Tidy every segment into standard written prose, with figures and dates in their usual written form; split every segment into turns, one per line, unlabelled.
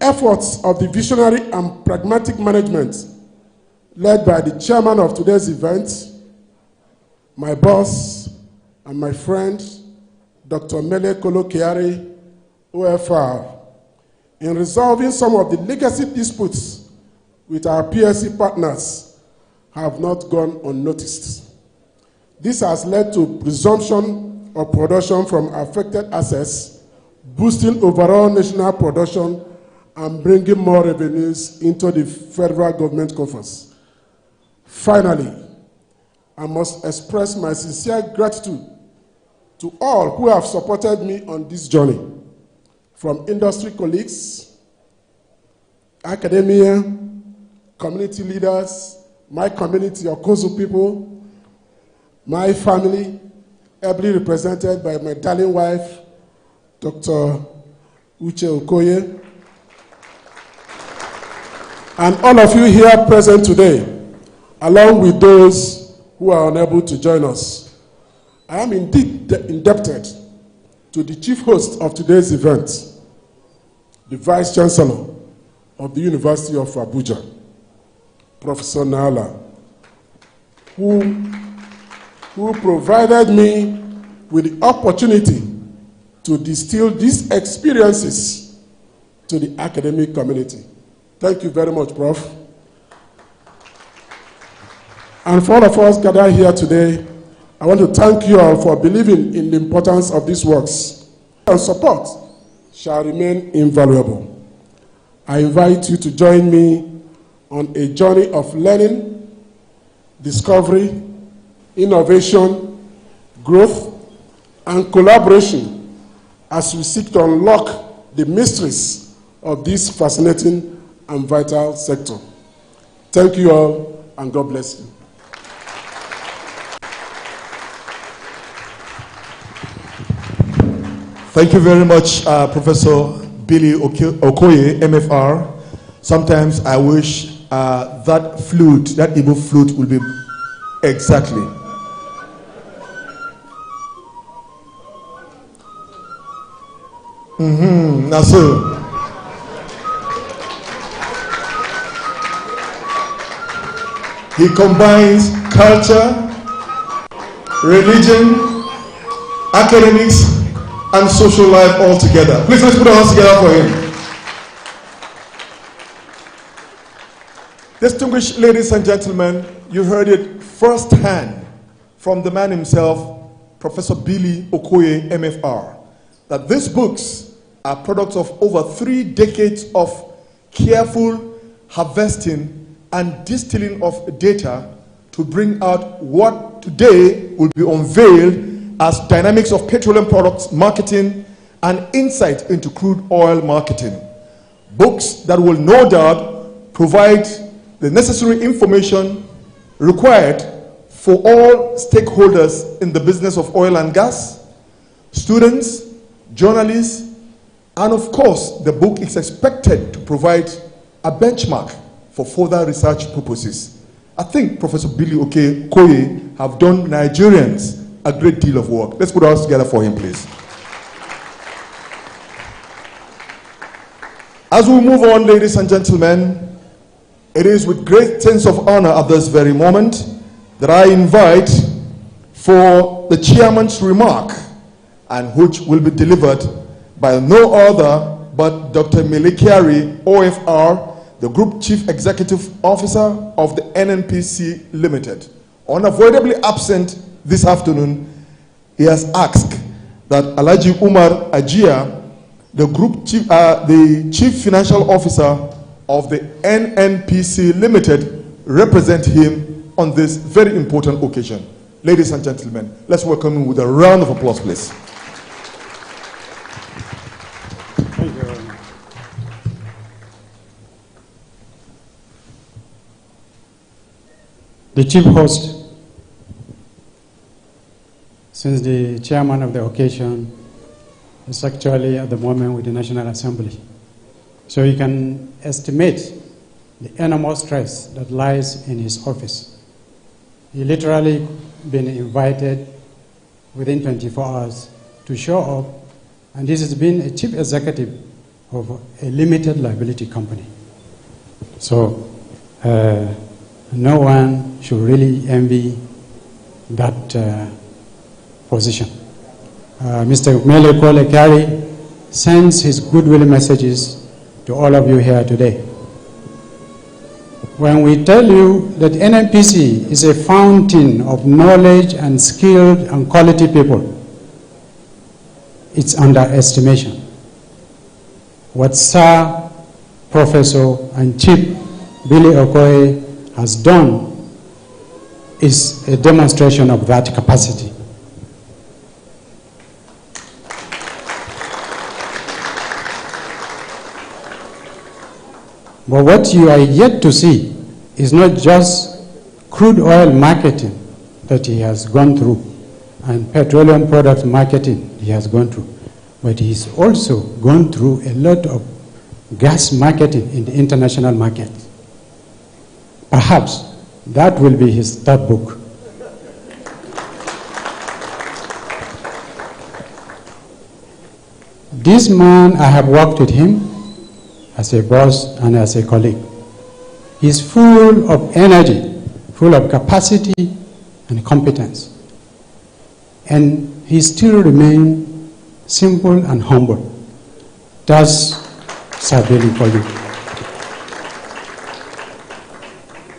efforts of the visionary and pragmatic management led by the chairman of today's event, my boss and my friend, Dr. Mele Kolo-Kyari, OFR, in resolving some of the legacy disputes with our PSC partners have not gone unnoticed. This has led to resumption of production from affected assets, boosting overall national production and bringing more revenues into the federal government coffers. Finally, I must express my sincere gratitude to all who have supported me on this journey, from industry colleagues, academia, community leaders, my community, Okozu people, my family, ably represented by my darling wife, Dr. Uche Okoye, and all of you here present today, along with those who are unable to join us. I am indeed indebted to the chief host of today's event, the Vice Chancellor of the University of Abuja, Professor Nala, who provided me with the opportunity to distill these experiences to the academic community. Thank you very much, Prof. And for all of us gathered here today, I want to thank you all for believing in the importance of these works. And support shall remain invaluable. I invite you to join me on a journey of learning, discovery, innovation, growth, and collaboration as we seek to unlock the mysteries of this fascinating and vital sector. Thank you all, and God bless you.
Thank you very much, Professor Billy Okoye, MFR. Sometimes I wish that flute, that Igbo flute, will be exactly. Now, so he combines culture, religion, academics, and social life all together. Please, let's put our hands together for him. Distinguished ladies and gentlemen, you heard it firsthand from the man himself, Professor Billy Okoye, MFR, that these books are products of over 3 decades of careful harvesting and distilling of data to bring out what today will be unveiled as dynamics of petroleum products marketing and insight into crude oil marketing. Books that will no doubt provide the necessary information required for all stakeholders in the business of oil and gas, students, journalists, and of course, the book is expected to provide a benchmark for further research purposes. I think Professor Billy Okoye have done Nigerians a great deal of work. Let's put our hands together for him, please. As we move on, ladies and gentlemen, it is with great sense of honor at this very moment that I invite for the chairman's remark, and which will be delivered by no other but Dr. Mele Kyari, OFR, the Group Chief Executive Officer of the NNPC Limited. Unavoidably absent this afternoon, he has asked that Alhaji Umar Ajia, the Chief Financial Officer of the NNPC Limited, represent him on this very important occasion. Ladies and gentlemen, let's welcome him with a round of applause, please.
Thank you. The chief host, since the chairman of the occasion is actually at the moment with the National Assembly, so you can estimate the enormous stress that lies in his office. He literally been invited within 24 hours to show up, and this has been a chief executive of a limited liability company. So no one should really envy that position. Mr. Mele Kole Kari sends his goodwill messages to all of you here today. When we tell you that NNPC is a fountain of knowledge and skilled and quality people, it's underestimation. What Sir, Professor, and Chief Billy Okoye has done is a demonstration of that capacity. But what you are yet to see is not just crude oil marketing that he has gone through and petroleum product marketing he has gone through, but he's also gone through a lot of gas marketing in the international market. Perhaps that will be his third book. This man, I have worked with him as a boss and as a colleague. He's full of energy, full of capacity and competence. And he still remains simple and humble. That's Sabili for you.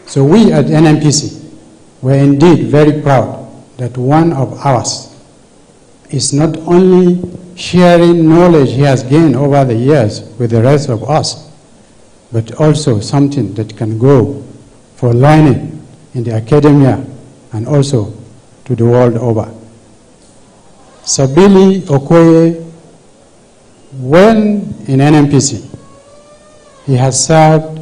So we at NNPC were indeed very proud that one of ours is not only sharing knowledge he has gained over the years with the rest of us, but also something that can go for learning in the academia and also to the world over. Sabili Okoye, when in NNPC, he has served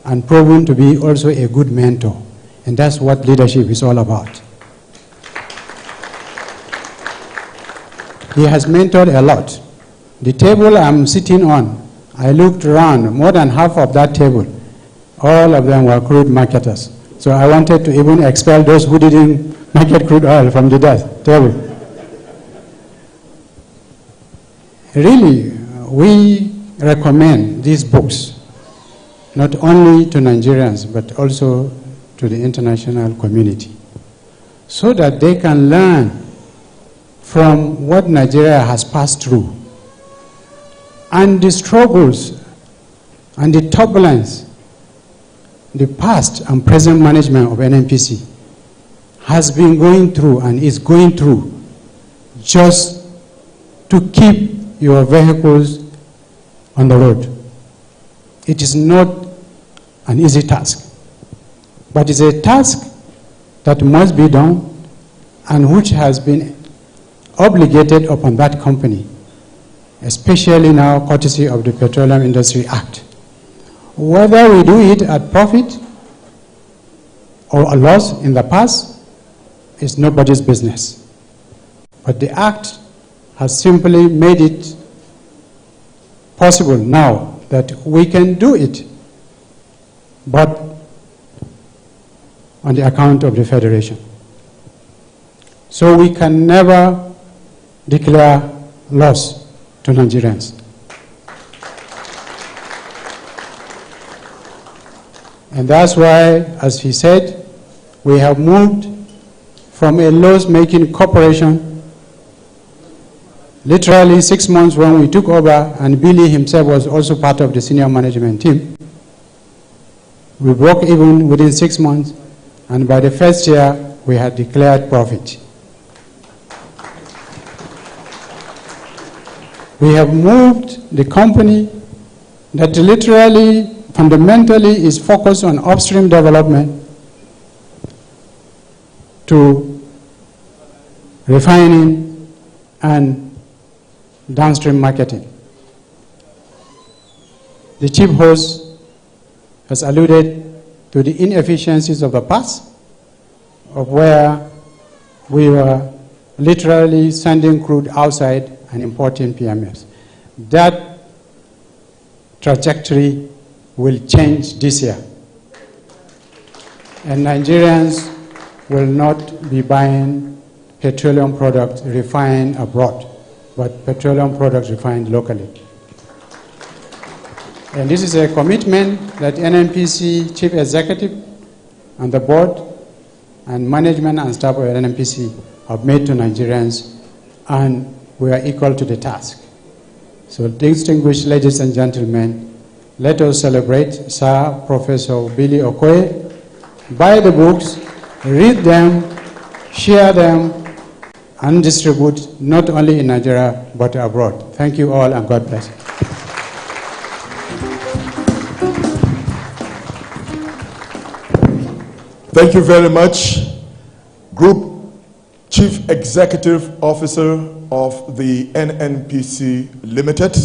and proven to be also a good mentor, and that's what leadership is all about. He has mentored a lot. The table I'm sitting on, I looked around, more than half of that table, all of them were crude marketers. So I wanted to even expel those who didn't market crude oil from the table. Really, we recommend these books, not only to Nigerians, but also to the international community, so that they can learn from what Nigeria has passed through and the struggles and the turbulence the past and present management of NNPC has been going through and is going through just to keep your vehicles on the road. It is not an easy task, but it's a task that must be done and which has been obligated upon that company, especially now courtesy of the Petroleum Industry Act. Whether we do it at profit or a loss in the past is nobody's business. But the Act has simply made it possible now that we can do it, but on the account of the Federation. So we can never declare loss to Nigerians. And that's why, as he said, we have moved from a loss-making corporation, literally 6 months when we took over, and Billy himself was also part of the senior management team. We broke even within 6 months, and by the first year, we had declared profit. We have moved the company that literally, fundamentally is focused on upstream development to refining and downstream marketing. The chief host has alluded to the inefficiencies of the past, of where we were literally sending crude outside and importing PMS. That trajectory will change this year. And Nigerians will not be buying petroleum products refined abroad, but petroleum products refined locally. And this is a commitment that NNPC Chief Executive and the board and management and staff of NNPC have made to Nigerians, and we are equal to the task. So, distinguished ladies and gentlemen, let us celebrate Sir Professor Billy Okoye. Buy the books, read them, share them, and distribute not only in Nigeria but abroad. Thank you all, and God bless you.
Thank you very much, Group Chief Executive Officer of the NNPC Limited,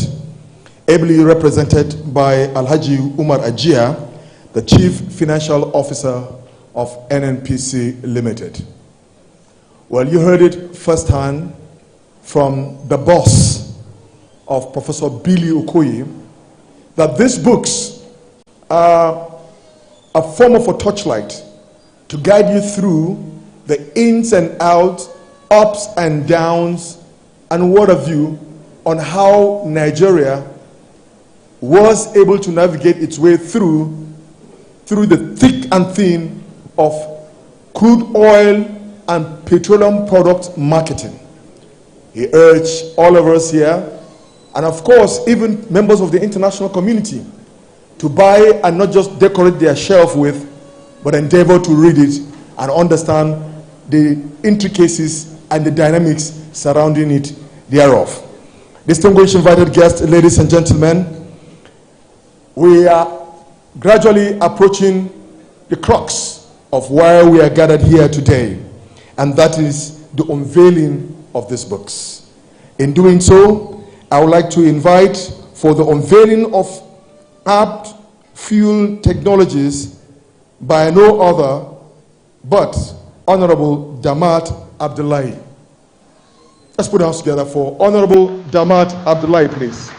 ably represented by Alhaji Umar Ajia, the Chief Financial Officer of NNPC Limited. Well, you heard it firsthand from the boss of Professor Billy Okoye that these books are a form of a torchlight to guide you through the ins and outs, ups and downs, and what have you on how Nigeria was able to navigate its way through the thick and thin of crude oil and petroleum product marketing. He urged all of us here, and of course even members of the international community, to buy and not just decorate their shelf with, but endeavor to read it and understand the intricacies and the dynamics surrounding it thereof. Distinguished invited guests, ladies and gentlemen, we are gradually approaching the crux of why we are gathered here today, and that is the unveiling of these books. In doing so, I would like to invite for the unveiling of Aptfuel Technologies by no other but Honorable Damat Abdullahi. Let's put our hands together for Honorable Damat Abdullahi, please.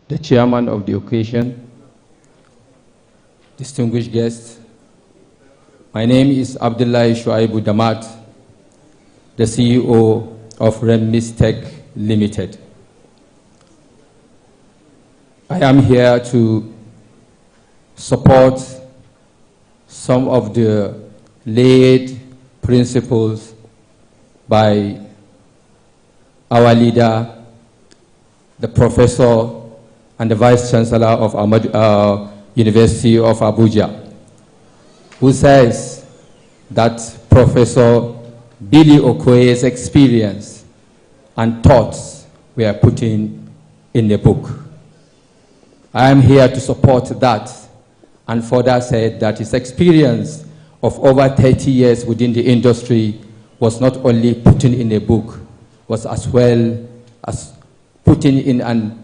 The chairman of the occasion, distinguished guests, my name is Abdullahi Shuaibu Damat, the CEO of Remis Tech Limited. I am here to support some of the laid principles by our leader, the professor and the Vice Chancellor of University of Abuja, who says that Professor Billy Okoye's experience and thoughts were put in the book. I am here to support that, and further said that his experience of over 30 years within the industry was not only put in a book, was as well as putting in an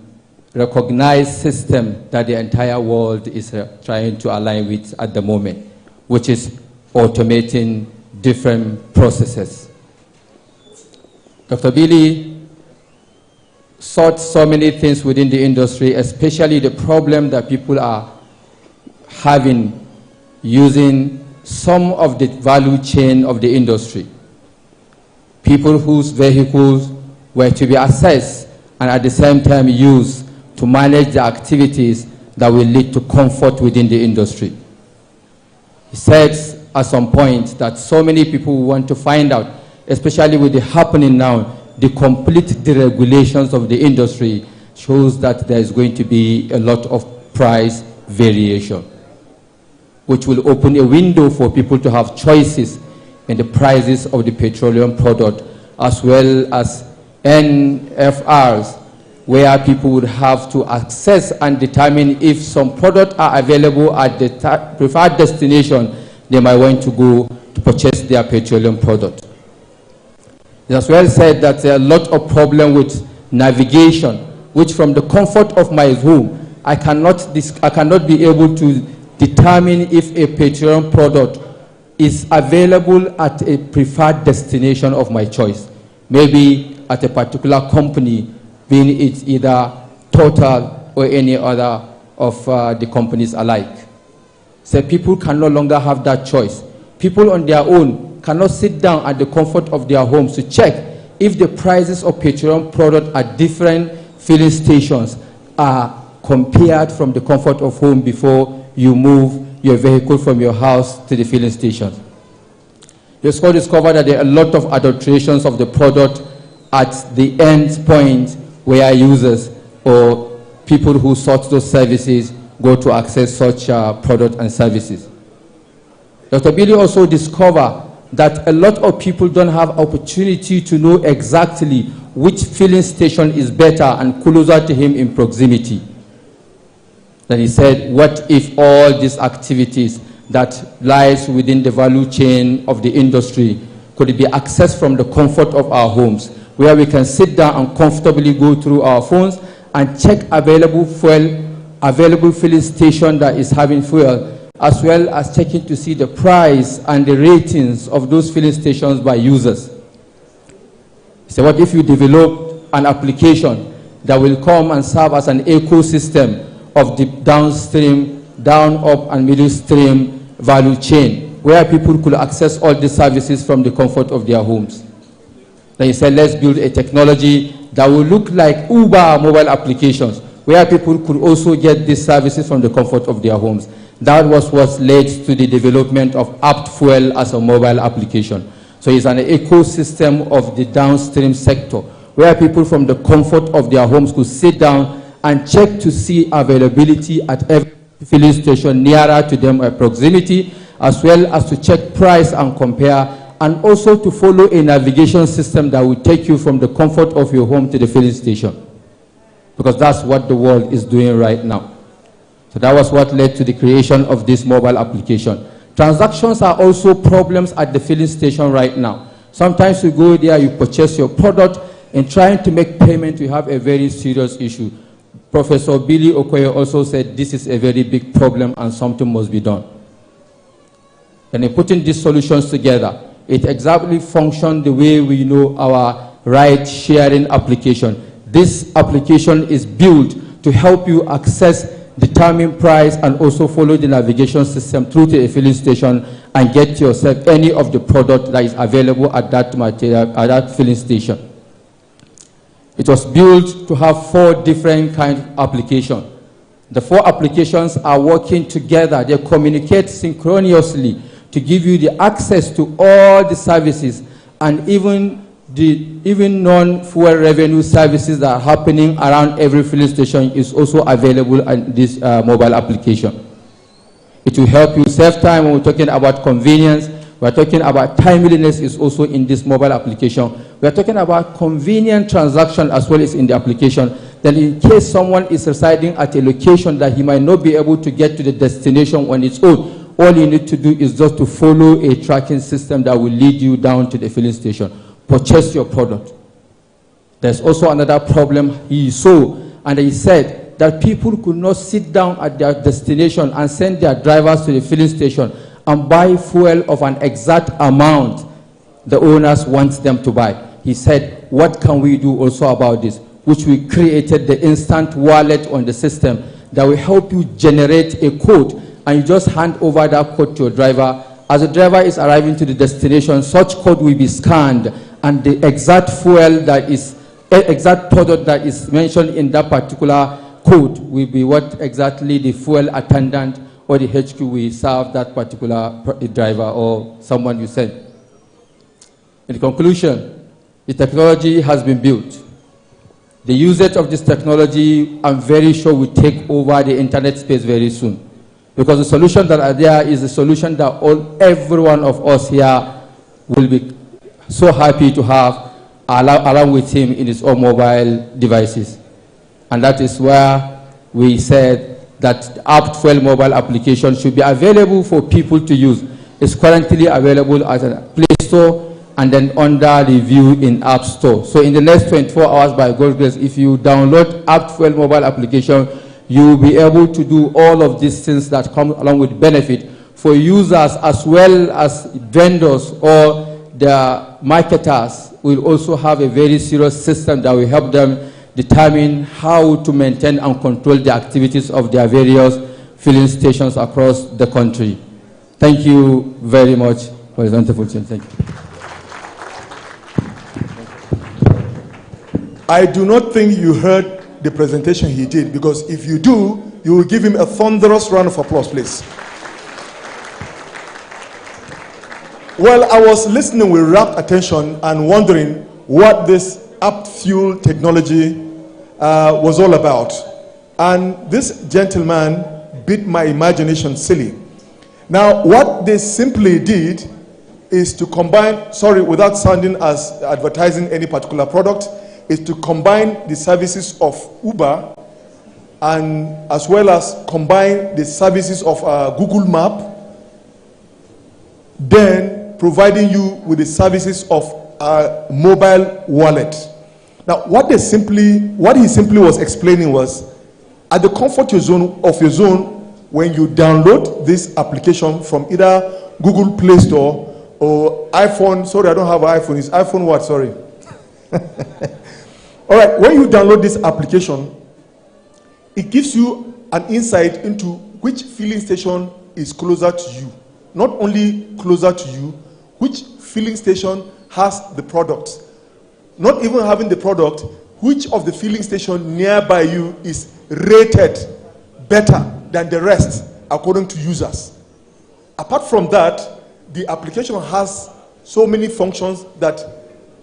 recognized system that the entire world is trying to align with at the moment, which is automating different processes. Dr. Billy sought so many things within the industry, especially the problem that people are having using some of the value chain of the industry. People whose vehicles were to be assessed and at the same time used to manage the activities that will lead to comfort within the industry. He said at some point that so many people want to find out, especially with the happening now, the complete deregulations of the industry shows that there is going to be a lot of price variation, which will open a window for people to have choices in the prices of the petroleum product, as well as NFRs, where people would have to access and determine if some products are available at the preferred destination they might want to go to purchase their petroleum product. It as well said that there are a lot of problem with navigation, which from the comfort of my home, I cannot be able to determine if a petroleum product is available at a preferred destination of my choice. Maybe at a particular company, being it either Total or any other of the companies alike. So people can no longer have that choice. People on their own cannot sit down at the comfort of their homes to check if the prices of petroleum products at different filling stations are compared from the comfort of home before you move your vehicle from your house to the filling station. You also discover that there are a lot of adulterations of the product at the end point where users or people who sought those services go to access such product and services. Dr. Billy also discovered that a lot of people don't have opportunity to know exactly which filling station is better and closer to him in proximity. Then he said, what if all these activities that lies within the value chain of the industry could be accessed from the comfort of our homes, where we can sit down and comfortably go through our phones and check available filling station that is having fuel, as well as checking to see the price and the ratings of those filling stations by users. So what if you develop an application that will come and serve as an ecosystem of the downstream, down, up, and middle stream value chain, where people could access all the services from the comfort of their homes? Then he said, let's build a technology that will look like Uber mobile applications, where people could also get these services from the comfort of their homes. That was what led to the development of Aptfuel as a mobile application. So it's an ecosystem of the downstream sector, where people from the comfort of their homes could sit down and check to see availability at every filling station nearer to them at proximity, as well as to check price and compare, and also to follow a navigation system that will take you from the comfort of your home to the filling station. Because that's what the world is doing right now. So that was what led to the creation of this mobile application. Transactions are also problems at the filling station right now. Sometimes you go there, you purchase your product, and trying to make payment, you have a very serious issue. Professor Billy Okoye also said this is a very big problem and something must be done. And in putting these solutions together, it exactly functions the way we know our ride-sharing application. This application is built to help you access, determine price, and also follow the navigation system through to a filling station and get yourself any of the product that is available at that filling station. It was built to have 4 different kinds of applications. The 4 applications are working together. They communicate synchronously to give you the access to all the services, and even non-fuel revenue services that are happening around every filling station is also available in this mobile application. It will help you save time. When we're talking about convenience, we're talking about timeliness is also in this mobile application. We're talking about convenient transaction as well as in the application. Then in case someone is residing at a location that he might not be able to get to the destination on its own, all you need to do is just to follow a tracking system that will lead you down to the filling station. Purchase your product. There's also another problem he saw, and he said that people could not sit down at their destination and send their drivers to the filling station and buy fuel of an exact amount the owners want them to buy. He said, what can we do also about this? Which we created the instant wallet on the system that will help you generate a code, and you just hand over that code to your driver. As the driver is arriving to the destination, such code will be scanned, and the exact fuel that is, exact product that is mentioned in that particular code will be what exactly the fuel attendant or the HQ will serve that particular driver or someone you send. In conclusion, the technology has been built. The usage of this technology, I'm very sure, will take over the internet space very soon. Because the solution that are there is a solution that every one of us here will be so happy to have along with him in his own mobile devices. And that is where we said that the Aptfuel mobile application should be available for people to use. It's currently available at a Play Store and then under review in App Store. So in the next 24 hours by God's grace, if you download Aptfuel mobile application, you will be able to do all of these things that come along with benefit for users as well as vendors or the marketers. Will also have a very serious system that will help them determine how to maintain and control the activities of their various filling stations across the country. Thank you very much for this wonderful thing. Thank you.
I do not think you heard the presentation he did, because if you do, you will give him a thunderous round of applause, please. Well, I was listening with rapt attention and wondering what this Aptfuel technology was all about. And this gentleman beat my imagination silly. Now, what they simply did is to combine, sorry, without sounding as advertising any particular product, is to combine the services of Uber and as well as combine the services of Google Map, then providing you with the services of a mobile wallet. Now, what he simply was explaining was, at the comfort of your zone, when you download this application from either Google Play Store or iPhone, sorry, I don't have an iPhone, it's iPhone what, sorry. All right, when you download this application, it gives you an insight into which filling station is closer to you. Not only closer to you, which filling station has the product. Not even having the product, which of the filling station nearby you is rated better than the rest according to users. Apart from that, the application has so many functions that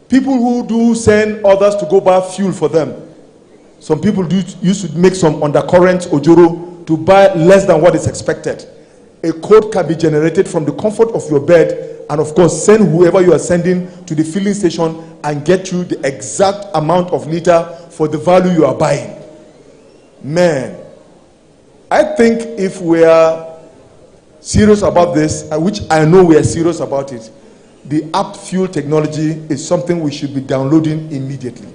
people who do send others to go buy fuel for them. Some people used to make some undercurrent ojoro to buy less than what is expected. A code can be generated from the comfort of your bed, and of course send whoever you are sending to the filling station and get you the exact amount of liter for the value you are buying. Man, I think if we are serious about this, which I know we are serious about it, the Aptfuel technology is something we should be downloading immediately.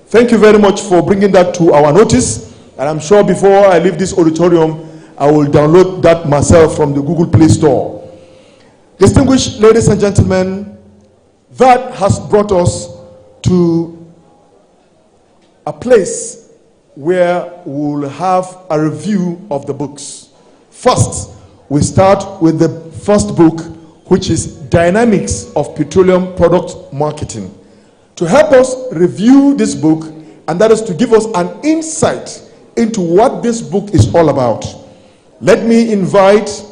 Thank you very much for bringing that to our notice, and I'm sure before I leave this auditorium, I will download that myself from the Google Play Store. Distinguished ladies and gentlemen, that has brought us to a place where we'll have a review of the books. First, we start with the first book, which is Dynamics of Petroleum Product Marketing. To help us review this book, and that is to give us an insight into what this book is all about, let me invite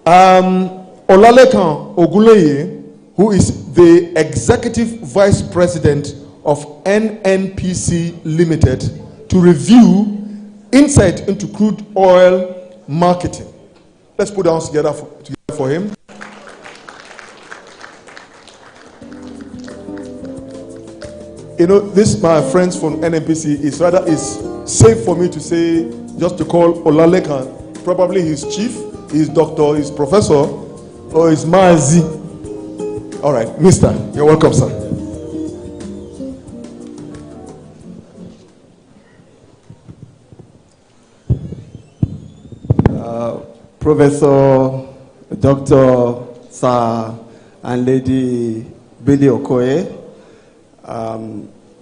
Olalekan Oguleye, who is the Executive Vice President of NNPC Limited, to review insight into crude oil marketing. Let's put our hands together for him. You know, this, my friends from NNPC, is safe for me to say, just to call Olalekan, probably his chief, his doctor, his professor, or his Maazi. All right, mister, you're welcome, sir.
Professor, Dr. Sir, and Lady Billy Okoye,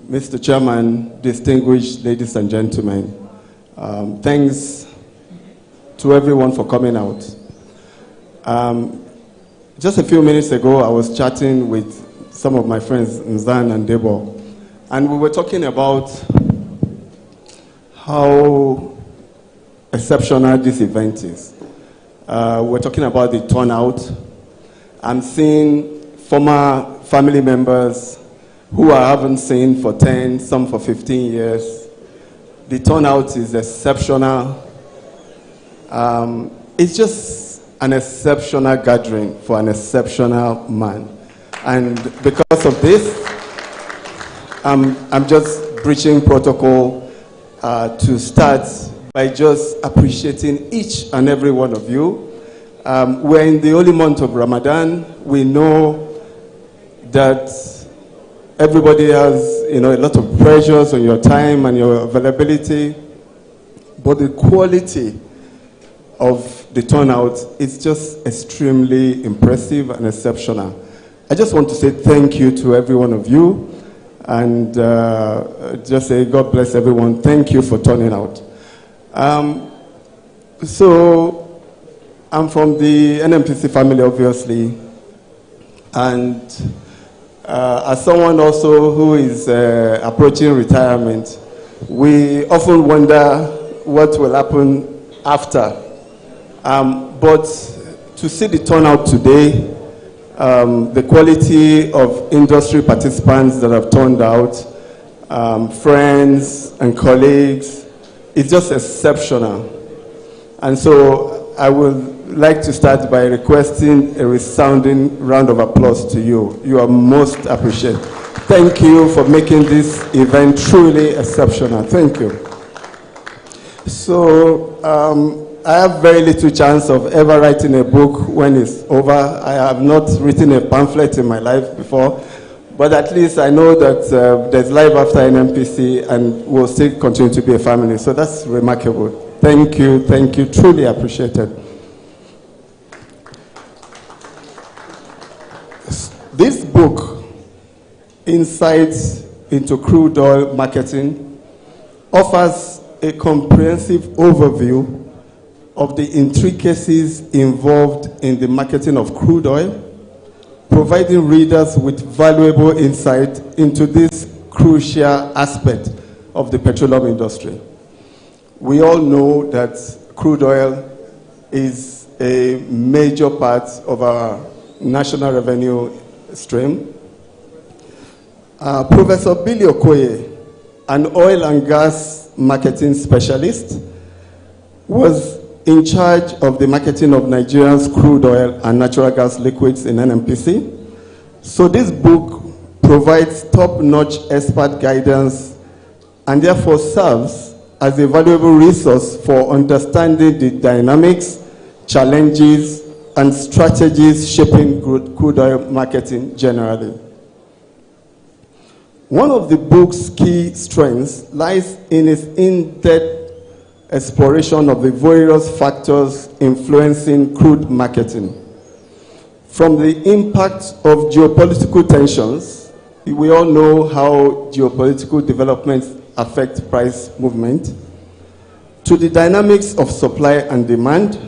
Mr. Chairman, distinguished ladies and gentlemen, thanks to everyone for coming out. Just a few minutes ago, I was chatting with some of my friends, Nzan and Debo, and we were talking about how exceptional this event is. We're talking about the turnout. I'm seeing former family members who I haven't seen for 10, some for 15 years. The turnout is exceptional. It's just an exceptional gathering for an exceptional man. And because of this, I'm just breaching protocol to start by just appreciating each and every one of you. We're in the holy month of Ramadan. We know that everybody has, a lot of pressures on your time and your availability, but the quality of the turnout is just extremely impressive and exceptional. I just want to say thank you to every one of you, and just say God bless everyone. Thank you for turning out. So I'm from the NMPC family, obviously, and as someone also who is approaching retirement, we often wonder what will happen after. But to see the turnout today, the quality of industry participants that have turned out, friends and colleagues, is just exceptional. And so I would like to start by requesting a resounding round of applause to you. You are most appreciated. Thank you for making this event truly exceptional. Thank you. So I have very little chance of ever writing a book when it's over. I have not written a pamphlet in my life before, but at least I know that there's life after NMPC and we'll still continue to be a family. So that's remarkable. Thank you, truly appreciated. This book, Insights into Crude Oil Marketing, offers a comprehensive overview of the intricacies involved in the marketing of crude oil, providing readers with valuable insight into this crucial aspect of the petroleum industry. We all know that crude oil is a major part of our national revenue stream. Professor Billy Okoye, an oil and gas marketing specialist, was in charge of the marketing of Nigeria's crude oil and natural gas liquids in NMPC. So this book provides top-notch expert guidance and therefore serves as a valuable resource for understanding the dynamics, challenges, and strategies shaping crude oil marketing generally. One of the book's key strengths lies in its in-depth exploration of the various factors influencing crude marketing. From the impact of geopolitical tensions, we all know how geopolitical developments affect price movement, to the dynamics of supply and demand.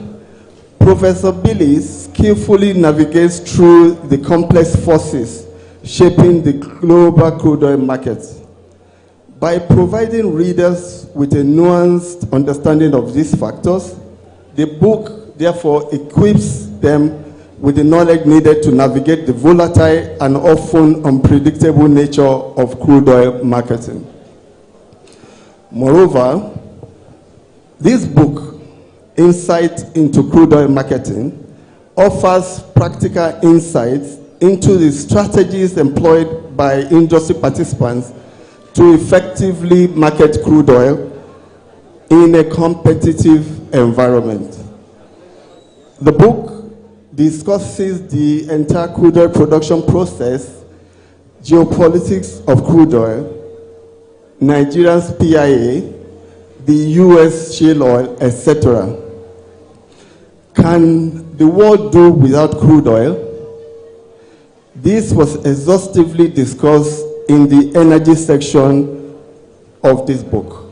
Professor Billy skillfully navigates through the complex forces shaping the global crude oil markets. By providing readers with a nuanced understanding of these factors, the book therefore equips them with the knowledge needed to navigate the volatile and often unpredictable nature of crude oil marketing. Moreover, this book, Insight into Crude Oil Marketing, offers practical insights into the strategies employed by industry participants to effectively market crude oil in a competitive environment. The book discusses the entire crude oil production process, geopolitics of crude oil, Nigeria's PIA, the US shale oil, etc. Can the world do without crude oil? This was exhaustively discussed in the energy section of this book.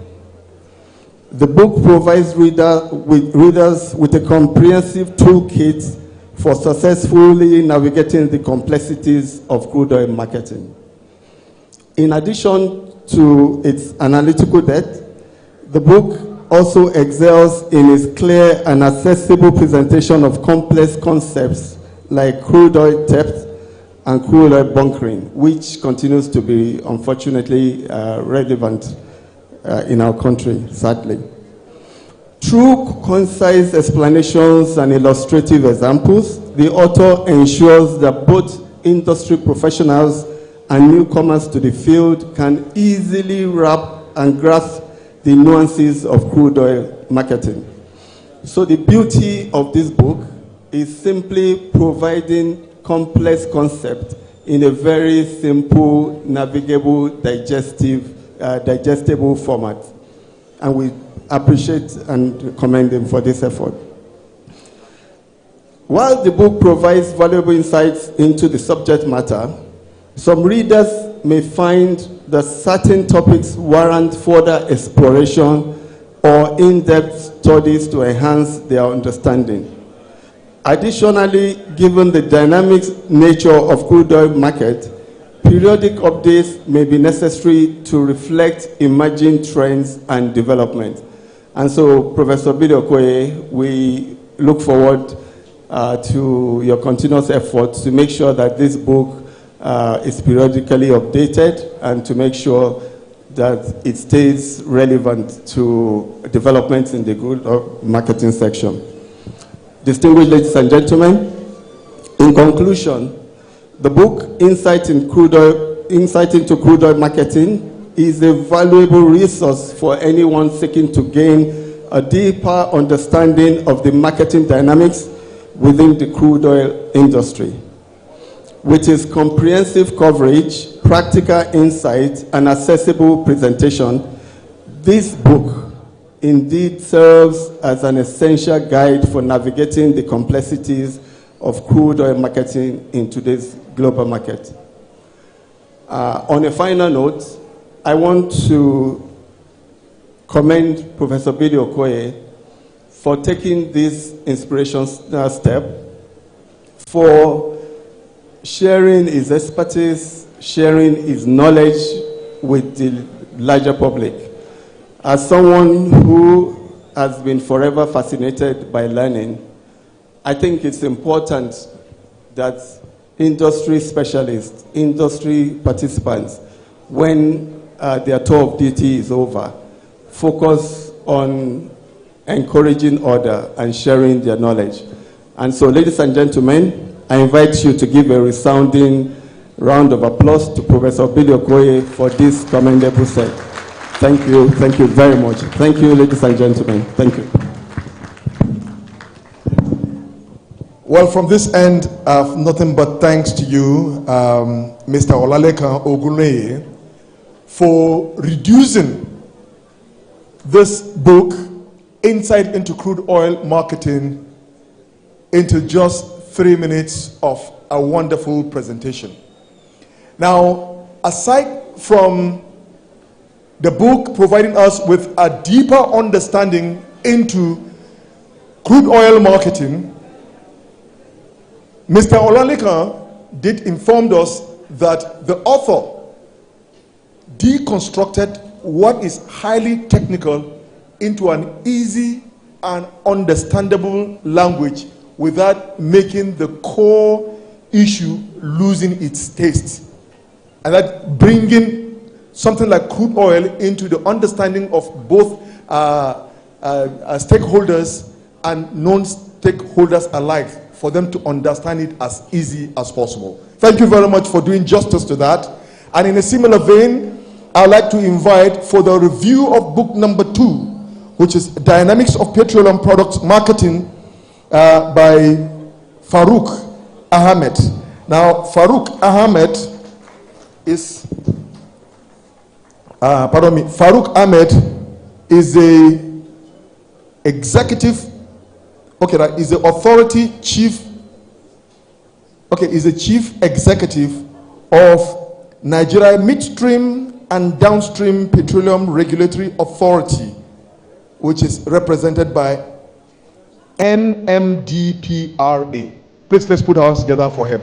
The book provides readers with a comprehensive toolkit for successfully navigating the complexities of crude oil marketing. In addition to its analytical depth, the book also excels in its clear and accessible presentation of complex concepts like crude oil depth and crude oil bunkering, which continues to be, unfortunately, relevant in our country, sadly. Through concise explanations and illustrative examples, the author ensures that both industry professionals and newcomers to the field can easily wrap and grasp the nuances of crude oil marketing. So the beauty of this book is simply providing complex concepts in a very simple, navigable, digestible format. And we appreciate and commend him for this effort. While the book provides valuable insights into the subject matter, some readers may find that certain topics warrant further exploration or in-depth studies to enhance their understanding. Additionally, given the dynamic nature of crude oil market, periodic updates may be necessary to reflect emerging trends and development. And so, Professor Billy Okoye, we look forward to your continuous efforts to make sure that this book is periodically updated and to make sure that it stays relevant to developments in the crude oil marketing section. Distinguished ladies and gentlemen, in conclusion, the book Insight into Crude Oil Marketing is a valuable resource for anyone seeking to gain a deeper understanding of the marketing dynamics within the crude oil industry. With its comprehensive coverage, practical insight, and accessible presentation, this book indeed serves as an essential guide for navigating the complexities of crude oil marketing in today's global market. On a final note, I want to commend Professor Billy Okoye for taking this inspirational step, for sharing his expertise, sharing his knowledge with the larger public. As someone who has been forever fascinated by learning, I think it's important that industry specialists, industry participants, when their tour of duty is over, focus on encouraging others and sharing their knowledge. And so, ladies and gentlemen, I invite you to give a resounding round of applause to Professor Billy Okoye for this commendable set. Thank you very much. Thank you, ladies and gentlemen. Thank you.
Well, from this end, I have nothing but thanks to you, Mr. Olalekan Ogunleye, for reducing this book, Insight into Crude Oil Marketing, into just 3 minutes of a wonderful presentation. Now, aside from the book providing us with a deeper understanding into crude oil marketing, Mr. Olalekan did inform us that the author deconstructed what is highly technical into an easy and understandable language without making the core issue losing its taste. And that bringing something like crude oil into the understanding of both stakeholders and non-stakeholders alike, for them to understand it as easy as possible. Thank you very much for doing justice to that. And in a similar vein, I'd like to invite for the review of book number 2, which is Dynamics of Petroleum Products Marketing by Farouk Ahmed. Now, Farouk Ahmed is, Farouk Ahmed is a executive, is the authority chief, is the chief executive of Nigeria Midstream and Downstream Petroleum Regulatory Authority, which is represented by NMDPRA. Please, let's put our hands together for him.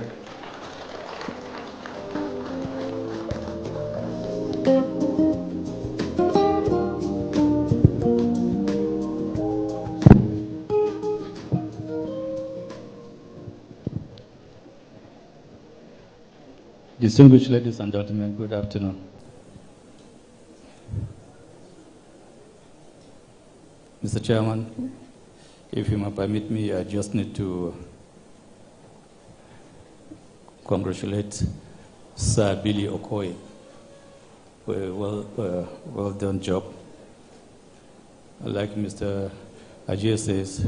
Distinguished ladies and gentlemen, good afternoon. Mr. Chairman, if you may permit me, I just need to congratulate Sir Billy Okoye for a well done job. Like Mr. Ajay says,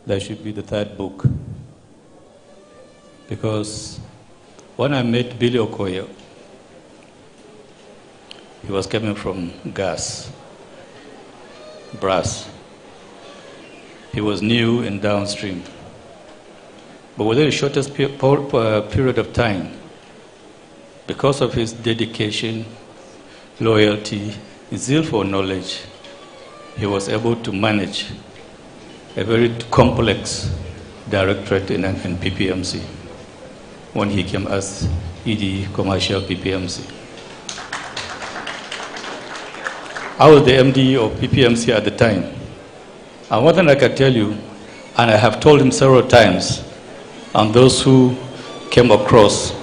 that should be the third book, because When I met Billy Okoye, he was coming from gas, brass. He was new in downstream. But within the shortest period of time, because of his dedication, loyalty, zeal for knowledge, he was able to manage a very complex directorate in PPMC when he came as ED Commercial PPMC. I was the MD of PPMC at the time. And one thing I can tell you, and I have told him several times, and those who came across,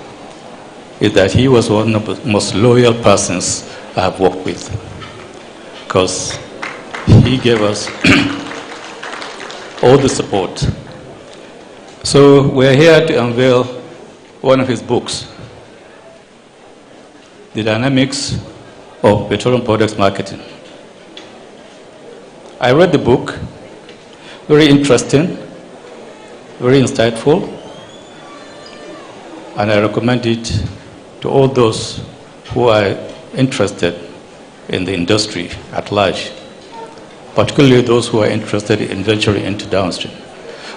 is that he was one of the most loyal persons I have worked with, because he gave us all the support. So we're here to unveil one of his books, The Dynamics of Petroleum Products Marketing. I read the book, very interesting, very insightful, and I recommend it to all those who are interested in the industry at large, particularly those who are interested in venturing into downstream.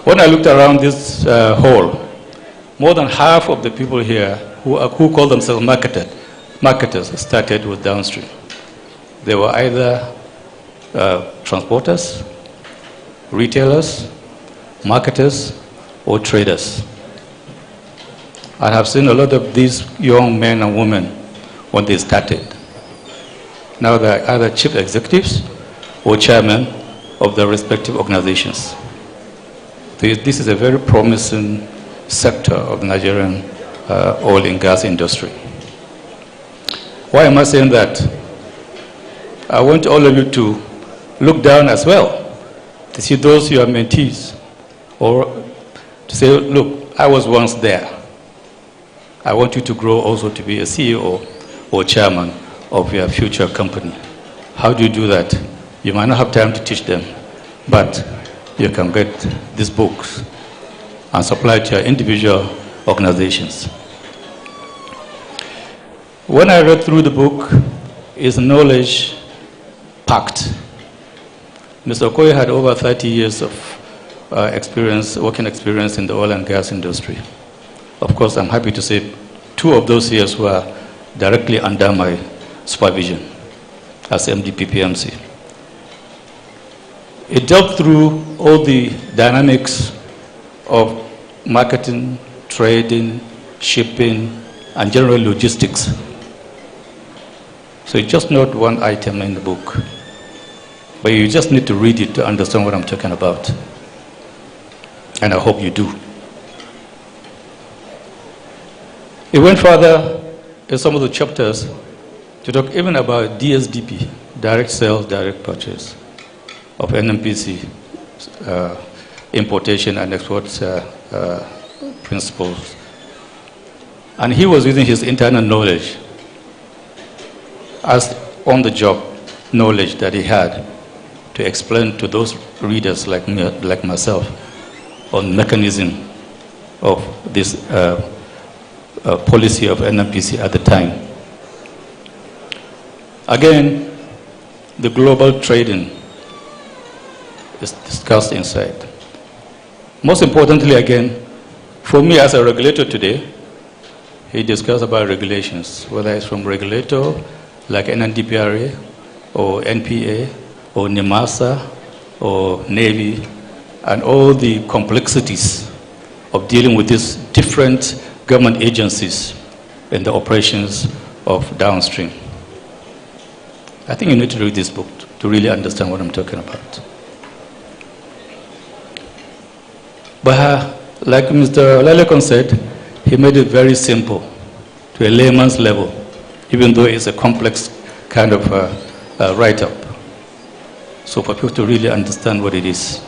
When I looked around this hall, more than half of the people here who call themselves marketers started with downstream. They were either transporters, retailers, marketers, or traders. I have seen a lot of these young men and women when they started. Now they're either chief executives or chairmen of their respective organizations. This is a very promising sector of the Nigerian oil and gas industry. Why am I saying that? I want all of you to look down as well, to see those who are mentees, or to say, look, I was once there. I want you to grow also to be a CEO or chairman of your future company. How do you do that? You might not have time to teach them, but you can get these books and supply to your individual organizations. When I read through the book, it's knowledge packed. Mr. Okoye had over 30 years of working experience in the oil and gas industry. Of course, I'm happy to say 2 of those years were directly under my supervision as MD PPMC. It delved through all the dynamics of marketing, trading, shipping, and general logistics. So it's just not one item in the book, but you just need to read it to understand what I'm talking about. And I hope you do. It went further in some of the chapters to talk even about DSDP, direct sales, direct purchase, of NMPC, importation and export principles. And he was using his internal knowledge as on-the-job knowledge that he had to explain to those readers like me, like myself, on mechanism of this policy of NMPC at the time. Again, the global trading is discussed inside. Most importantly, again, for me as a regulator today, he discussed about regulations, whether it's from regulator like NNDPRA or NPA or NIMASA or Navy, and all the complexities of dealing with these different government agencies in the operations of downstream. I think you need to read this book to really understand what I'm talking about. But like Mr. Lalekon said, he made it very simple to a layman's level, even though it's a complex kind of write-up. So for people to really understand what it is.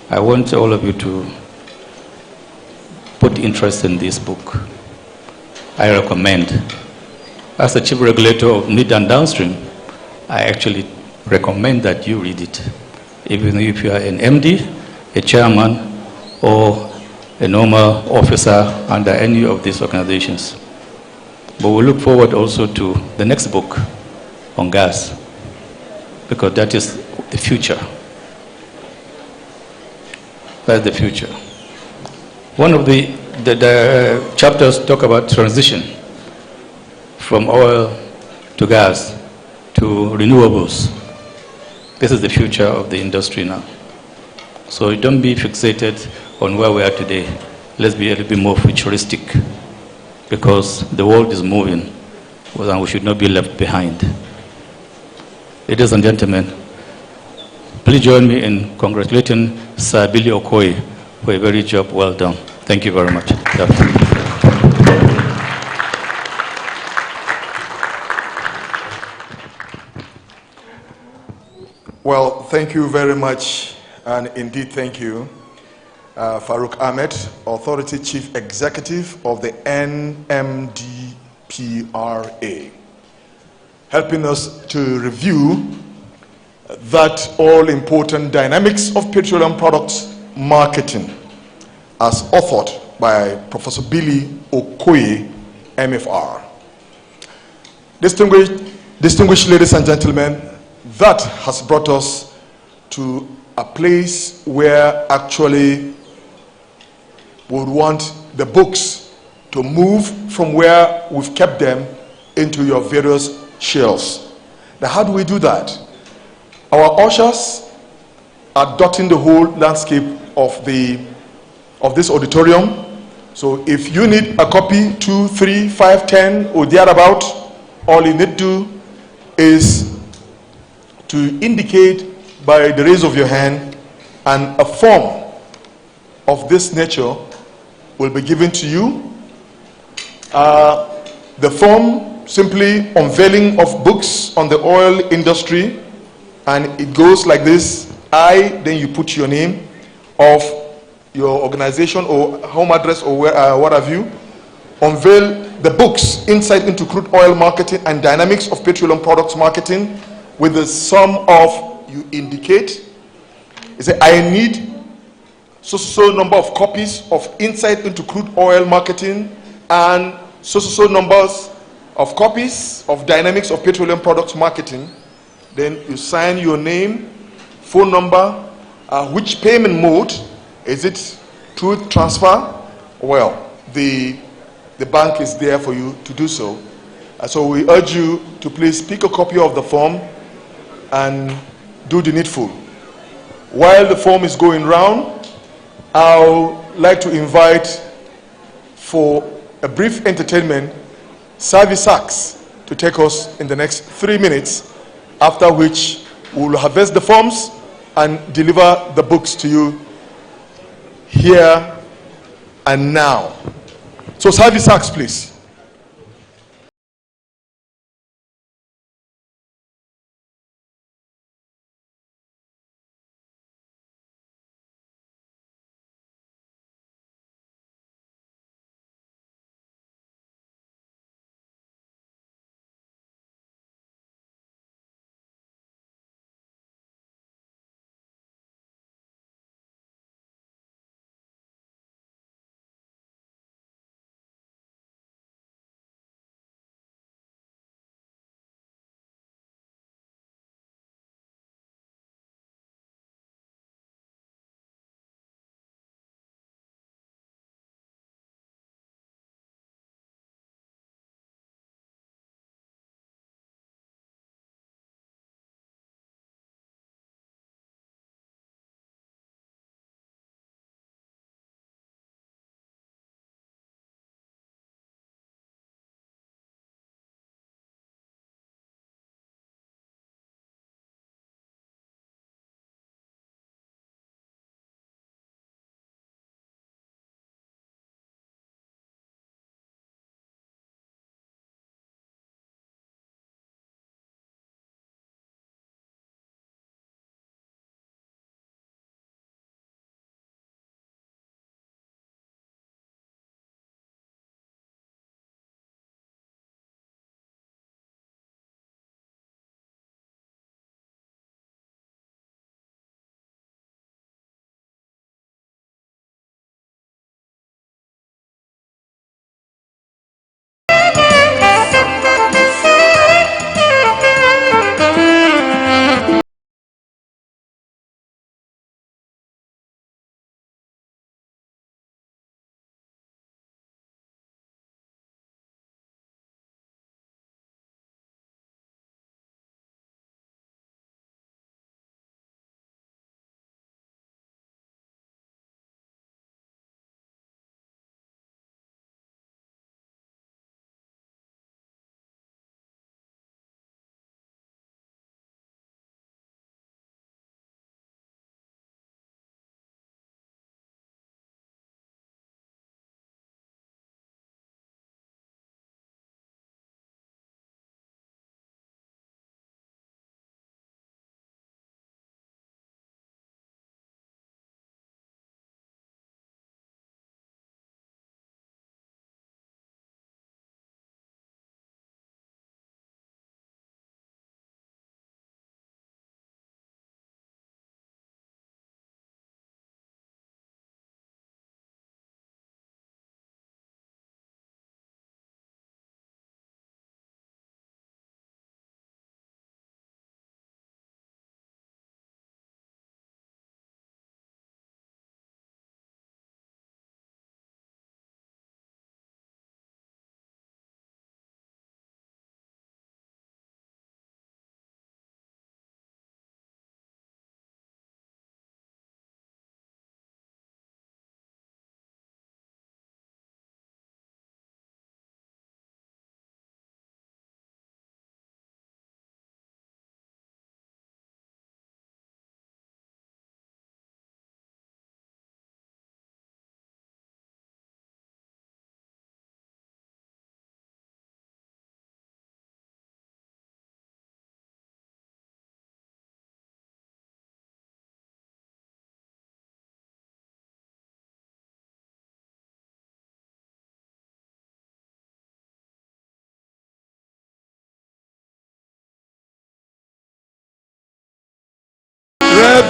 I want all of you to put interest in this book. I recommend. As the chief regulator of mid and downstream, I actually recommend that you read it. Even if you are an MD, a chairman, or a normal officer under any of these organizations. But we look forward also to the next book on gas, because that is the future. That's the future. One of the chapters talk about transition from oil to gas to renewables. This is the future of the industry now. So don't be fixated on where we are today. Let's be a little bit more futuristic, because the world is moving and we should not be left behind. Ladies and gentlemen, please join me in congratulating Sir Billy Okoye for a very job well done. Thank you very much.
Well, thank you very much, and indeed thank you, Farouk Ahmed, Authority Chief Executive of the NMDPRA, helping us to review that all-important dynamics of petroleum products marketing, as authored by Professor Billy Okoye, MFR. Distinguished ladies and gentlemen, that has brought us to a place where actually we would want the books to move from where we've kept them into your various shelves. Now, how do we do that? Our ushers are dotting the whole landscape of this auditorium. So if you need a copy, 2, 3, 5, 10, or thereabout, all you need to do is to indicate by the raise of your hand, and a form of this nature will be given to you. The form simply unveiling of books on the oil industry, and it goes like this. Then you put your name of your organization or home address or what have you. Unveil the books, Insight into Crude Oil Marketing and Dynamics of Petroleum Products Marketing, with the sum of, you indicate. You say, I need so number of copies of Insight into Crude Oil Marketing and so numbers of copies of Dynamics of Petroleum Products Marketing. Then you sign your name, phone number, which payment mode. Is it through transfer? Well, the bank is there for you to do so. So we urge you to please pick a copy of the form and do the needful. While the form is going round, I'll like to invite for a brief entertainment Savi Sachs to take us in the next 3 minutes, after which we will harvest the forms and deliver the books to you here and now. So Savi Sachs, please.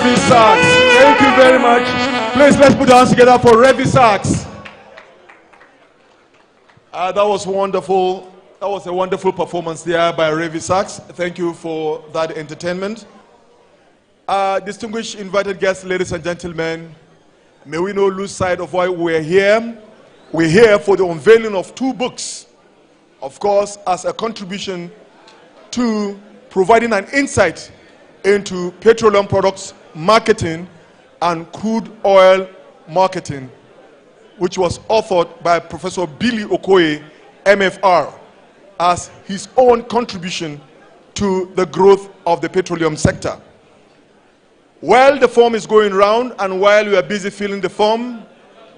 Revi Sachs. Thank you very much. Please, let's put our hands together for Revi Sachs. That was wonderful. That was a wonderful performance there by Revi Sachs. Thank you for that entertainment. Distinguished invited guests, ladies and gentlemen, may we not lose sight of why we're here. We're here for the unveiling of 2 books, of course, as a contribution to providing an insight into petroleum products marketing and crude oil marketing, which was authored by Professor Billy Okoye, MFR, as his own contribution to the growth of the petroleum sector. While the form is going round and while we are busy filling the form,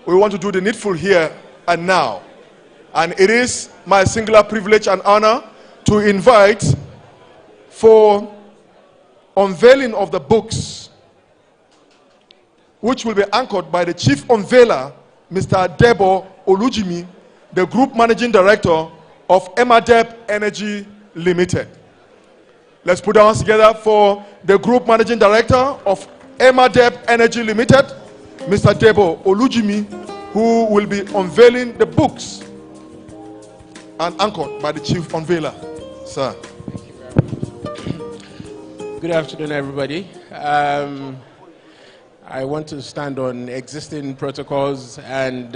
we want to do the needful here and now. And it is my singular privilege and honor to invite for unveiling of the books, which will be anchored by the chief unveiler, Mr. Debo Olujimi, the group managing director of Emadep Energy Limited. Let's put our hands together for the group managing director of Emadep Energy Limited, Mr. Debo Olujimi, who will be unveiling the books and anchored by the chief unveiler. Sir.
Thank you very much. Good afternoon, everybody. I want to stand on existing protocols, and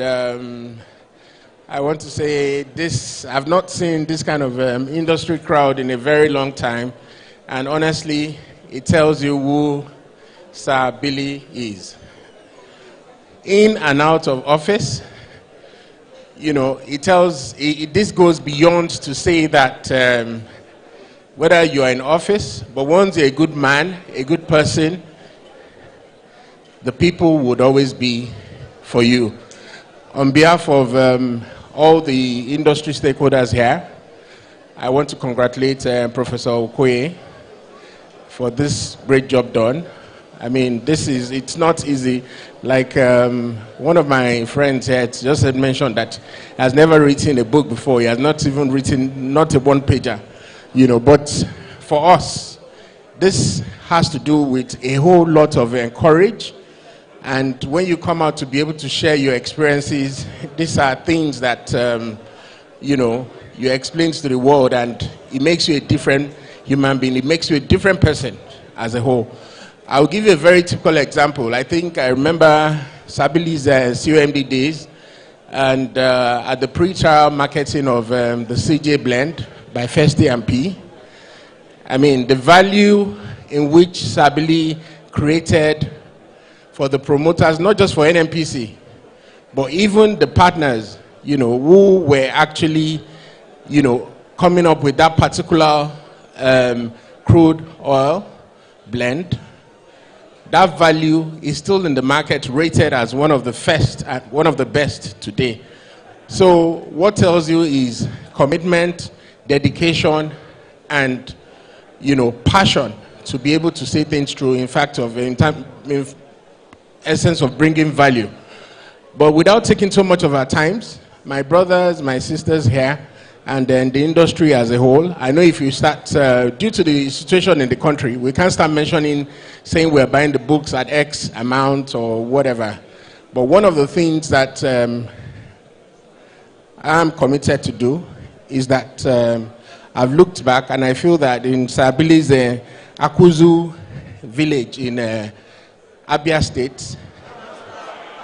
I want to say this: I've not seen this kind of industry crowd in a very long time, and honestly, it tells you who Sir Billy is. In and out of office, you know, this goes beyond to say that whether you are in office, but once you're a good man, a good person, the people would always be for you. On behalf of all the industry stakeholders here, I want to congratulate Professor Okoye for this great job done. I mean, it's not easy. Like one of my friends here just had mentioned that he has never written a book before. He has not even written, not a one-pager, you know. But for us, this has to do with a whole lot of courage. And when you come out to be able to share your experiences, these are things that, you know, you explain to the world, and it makes you a different human being. It makes you a different person as a whole. I'll give you a very typical example. I think I remember Sabili's COMD days, and at the pre-trial marketing of the CJ blend by Festy and P. I mean, the value in which Sabili created for the promoters, not just for NNPC, but even the partners, you know, who were actually, you know, coming up with that particular crude oil blend. That value is still in the market, rated as one of the first and one of the best today. So what tells you is commitment, dedication, and, you know, passion to be able to say things through, in fact, in essence of bringing value. But without taking so much of our times, my brothers, my sisters here, and then the industry as a whole, I know if you start, due to the situation in the country, we can't start mentioning, saying we're buying the books at X amount or whatever. But one of the things that I'm committed to do is that I've looked back, and I feel that in Sabili's Akuzu village in Abia State,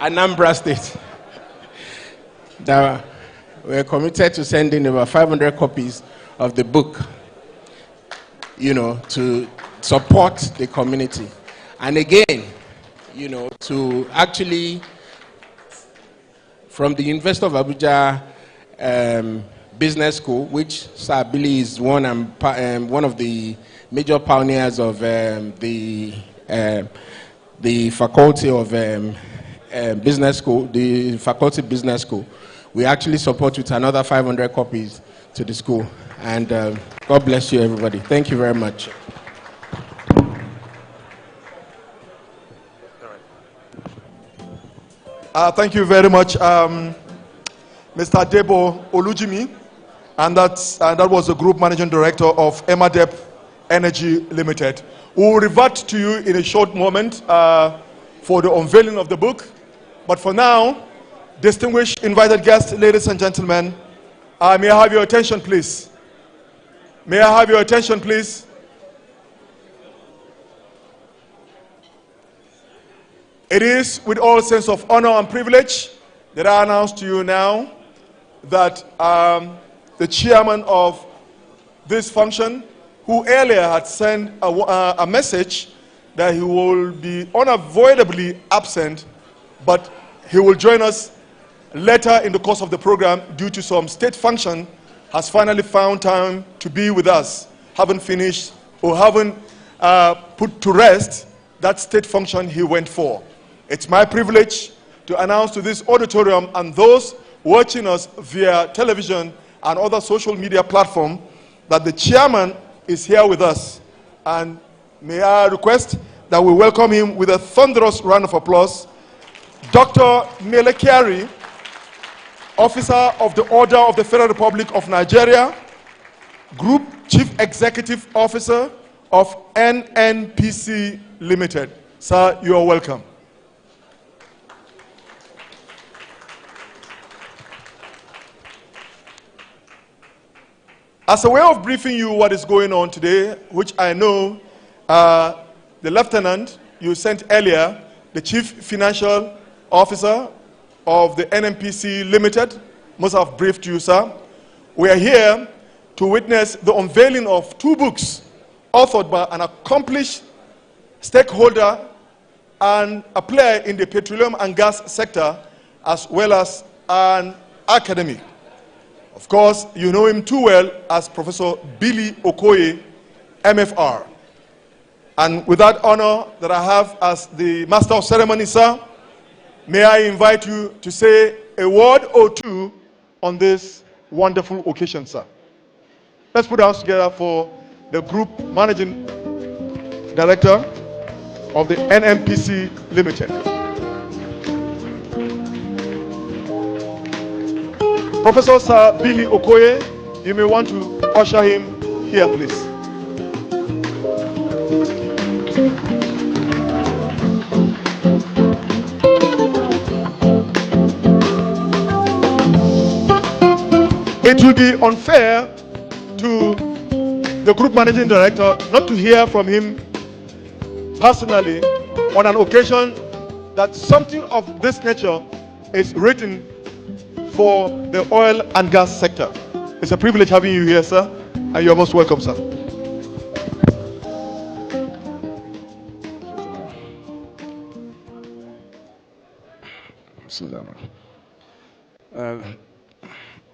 Anambra State, that we're committed to sending over 500 copies of the book, you know, to support the community. And again, you know, to actually, from the University of Abuja Business School, which Sir Billy is one of the major pioneers of the faculty of business school, the faculty business school. We actually support with another 500 copies to the school. And God bless you, everybody. Thank you very much.
Thank you very much, Mr. Debo Olujimi. And that was the group managing director of Emadep Energy Limited. We will revert to you in a short moment for the unveiling of the book. But for now, distinguished invited guests, ladies and gentlemen, may I have your attention, please? May I have your attention, please? It is with all sense of honor and privilege that I announce to you now that the chairman of this function, who earlier had sent a message that he will be unavoidably absent, but he will join us later in the course of the program due to some state function, has finally found time to be with us, having finished or having put to rest that state function he went for. It's my privilege to announce to this auditorium and those watching us via television and other social media platforms that the chairman is here with us. And may I request that we welcome him with a thunderous round of applause. Dr. Mele Kyari, Officer of the Order of the Federal Republic of Nigeria, Group Chief Executive Officer of NNPC Limited. Sir, you are welcome. As a way of briefing you what is going on today, which I know the lieutenant you sent earlier, the Chief Financial Officer of the NNPC Limited, must have briefed you, sir. We are here to witness the unveiling of 2 books authored by an accomplished stakeholder and a player in the petroleum and gas sector, as well as an academic. Of course, you know him too well as Professor Billy Okoye, MFR. And with that honor that I have as the Master of Ceremony, sir, may I invite you to say a word or two on this wonderful occasion, sir. Let's put our hands together for the Group Managing Director of the NNPC Limited. Professor Sir Billy Okoye, you may want to usher him here, please. It will be unfair to the Group Managing Director not to hear from him personally on an occasion that something of this nature is written for the oil and gas sector. It's a privilege having you here, sir, and you're most welcome, sir.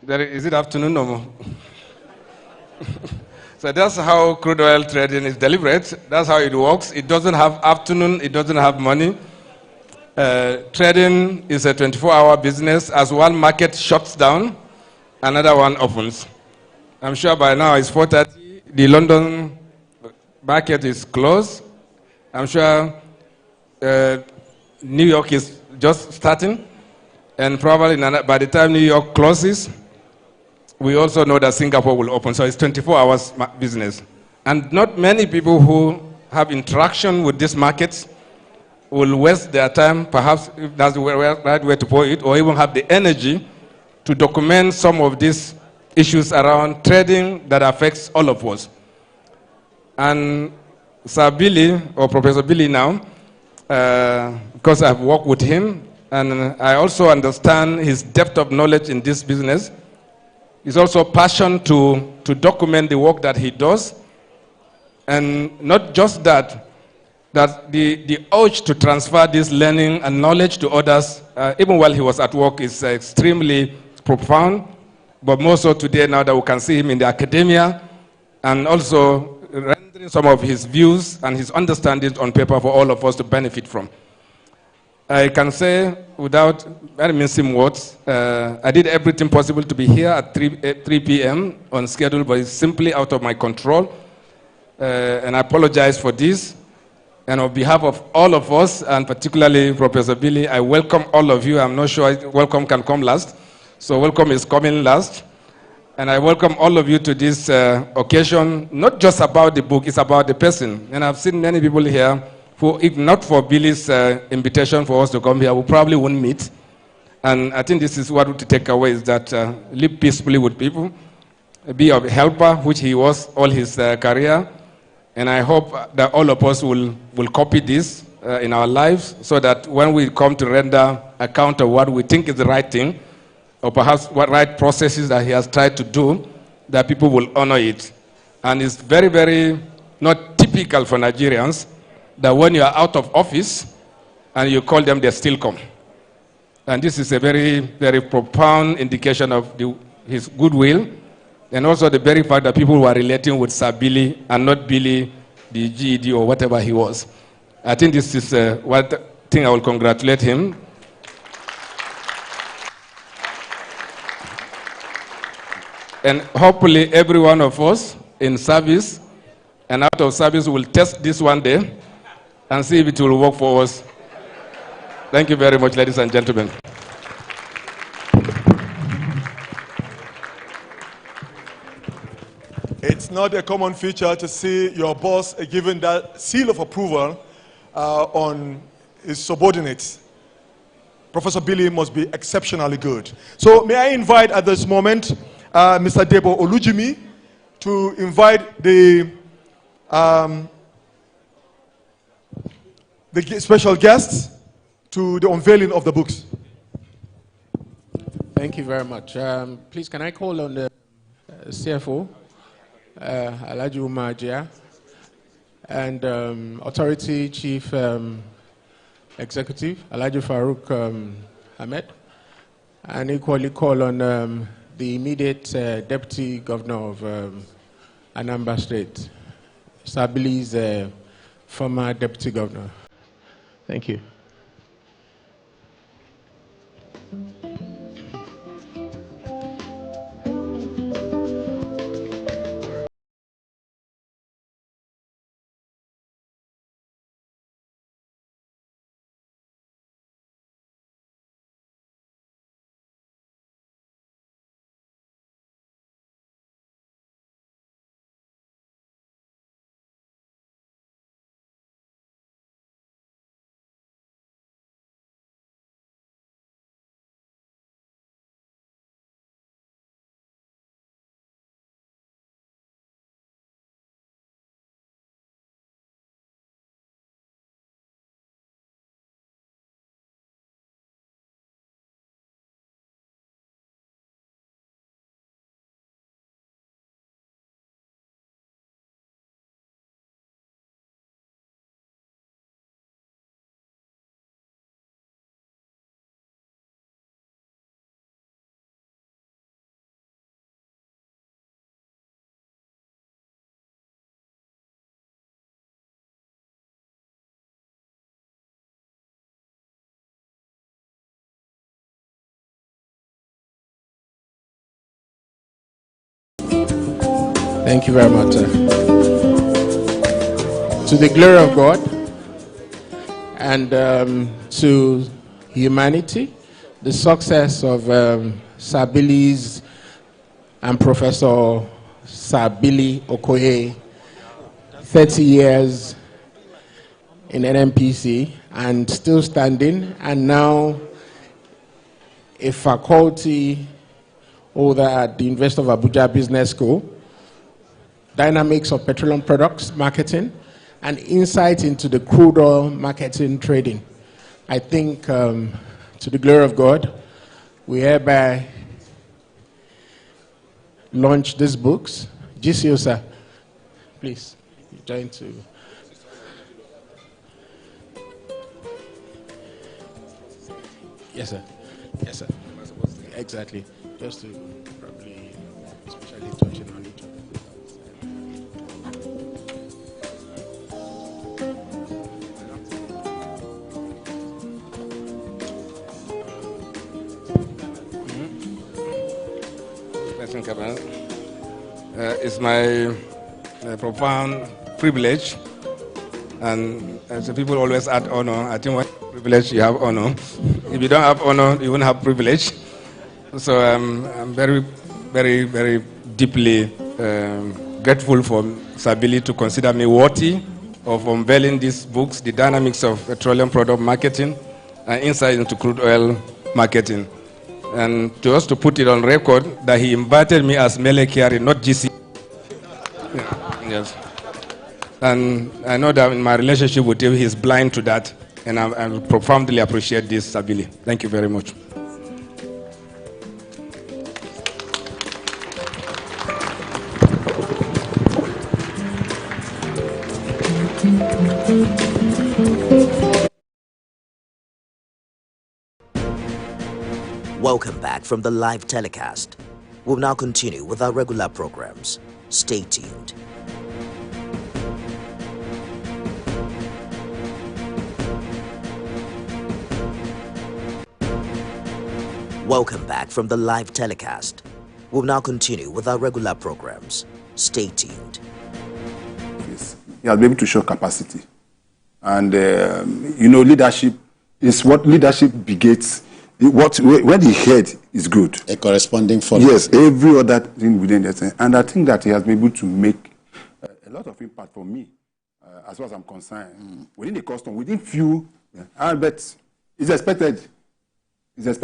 Is it afternoon or So that's how crude oil trading is deliberate. That's how it works. It doesn't have afternoon, it doesn't have money. Trading is a 24-hour business. As one market shuts down, another one opens. I'm sure by now it's 4:30. The London market is closed. I'm sure New York is just starting. And probably by the time New York closes, we also know that Singapore will open. So it's 24 hours business. And not many people who have interaction with these markets will waste their time, perhaps if that's the right way to put it, or even have the energy to document some of these issues around trading that affects all of us. And Sir Billy, or Professor Billy now, because I've worked with him, and I also understand his depth of knowledge in this business, his also passion to document the work that he does, and not just that, the urge to transfer this learning and knowledge to others, even while he was at work, is extremely profound, but more so today now that we can see him in the academia, and also rendering some of his views and his understandings on paper for all of us to benefit from. I can say, without very mincing words, I did everything possible to be here at 3 p.m. on schedule, but it's simply out of my control. And I apologize for this. And on behalf of all of us, and particularly Professor Billy, I welcome all of you. I'm not sure welcome can come last. So welcome is coming last. And I welcome all of you to this occasion, not just about the book, it's about the person. And I've seen many people here who, if not for Billy's invitation for us to come here, we probably wouldn't meet. And I think this is what we take away, is that live peacefully with people, be a helper, which he was all his career. And I hope that all of us will copy this in our lives, so that when we come to render account of what we think is the right thing, or perhaps what right processes that he has tried to do, that people will honor it. And it's very, very not typical for Nigerians that when you are out of office and you call them, they still come. And this is a very, very profound indication of his goodwill, and also the very fact that people were relating with Sir Billy and not Billy, the GED or whatever he was. I think this is one thing I will congratulate him. And hopefully every one of us in service and out of service will test this one day and see if it will work for us. Thank you very much, ladies and gentlemen.
It's not a common feature to see your boss given that seal of approval on his subordinates. Professor Billy must be exceptionally good. So may I invite at this moment Mr. Debo Olujimi to invite the special guests to the unveiling of the books.
Thank you very much. Please, can I call on the CFO, Alhaji Umar Jia, and Authority Chief Executive, Alhaji Farouk Ahmed, and equally call on the immediate Deputy Governor of Anambra State, Sabili's former Deputy Governor. Thank you. Thank you very much. To the glory of God and to humanity, the success of Sir Billy's and Professor Sir Billy Okoye, 30 years in NMPC and still standing, and now a faculty holder at the University of Abuja Business School. Dynamics of petroleum products marketing, and insight into the crude oil marketing trading. I think, to the glory of God, we hereby launch these books. GCO, sir, please join to. Yes, sir. Yes, sir. Exactly. Just to probably especially touching on each other.
It's my profound privilege, and so people always add honor. I think when privilege you have honor. If you don't have honor, you won't have privilege. So I'm very very, very deeply grateful for Sabili to consider me worthy of unveiling these books, The Dynamics of Petroleum Product Marketing and Insight into Crude Oil Marketing. And to us to put it on record that he invited me as Mele Kiari, not GC. Yes. And I know that in my relationship with him, he's blind to that. And I profoundly appreciate this, Sabili. Thank you very much.
Welcome back from the live telecast. We'll now continue with our regular programs. Stay tuned. Welcome back from the live telecast. We'll now continue with our regular programs. Stay tuned.
He has been able to show capacity. And, leadership is what leadership begets. Where the head is good.
A corresponding follow.
Yes, every other thing within that. And I think that he has been able to make a lot of impact for me, as far as I'm concerned. Within the custom, within few, but it's expected.